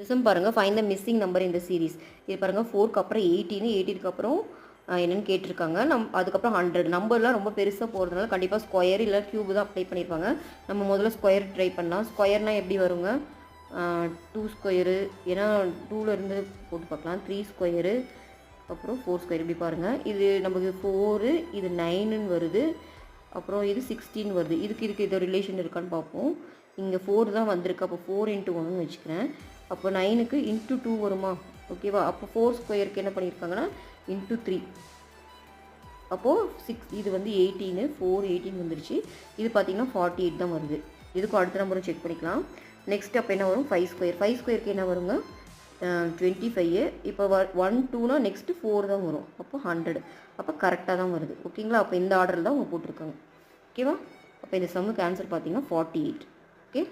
Some பாருங்கள், find the missing number இந்த series. இது பாருங்கள், 4க்கு அப்புறம் 18, 18க்கு அப்புறம் என்னென்னு கேட்டிருக்காங்க. அதுக்கப்புறம் 100. நம்பர்லாம் ரொம்ப பெருசாக போகிறதுனால கண்டிப்பாக ஸ்கொயர் இல்லை க்யூப் தான் அப்ளை பண்ணியிருப்பாங்க. நம்ம முதல்ல ஸ்கொயர் ட்ரை பண்ணலாம். ஸ்கொயர்னால் எப்படி வருங்க? 2 ஸ்கொயரு, ஏன்னா 2லேருந்து போட்டு பார்க்கலாம். 3 ஸ்கொயரு, அப்புறம் 4 ஸ்கொயர். இப்படி பாருங்கள், இது நமக்கு 4, இது 9ன்னு வருது, அப்புறம் இது 16 வருது. இதுக்கு இது ரிலேஷன் இருக்கான்னு பார்ப்போம். இங்கே 4 தான் வந்திருக்கு, அப்போ 4 × 1ன்னு வச்சுக்கிறேன். அப்போ 9க்கு × 2 வருமா? ஓகேவா? அப்போ 4 ஸ்கொயருக்கு என்ன பண்ணியிருக்காங்கன்னா × 3. அப்போது 6, இது வந்து 18, 4 18 வந்துருச்சு. இது பார்த்திங்கன்னா 48 தான் வருது. இதுக்கும் அடுத்த நம்பரும் செக் பண்ணிக்கலாம். நெக்ஸ்ட் அப்போ என்ன வரும்? 5 ஸ்கொயர். 5 ஸ்கொயருக்கு என்ன வருங்க? 25. இப்போ 1 2னா நெக்ஸ்ட்டு 4 தான் வரும். அப்போ 100. அப்போ கரெக்டாக தான் வருது. ஓகேங்களா? அப்போ இந்த ஆர்டரில் தான் அவங்க போட்டிருக்காங்க. ஓகேவா? அப்போ இந்த சம்முக்கு ஆன்சர் பார்த்திங்கன்னா 48. ஓகே.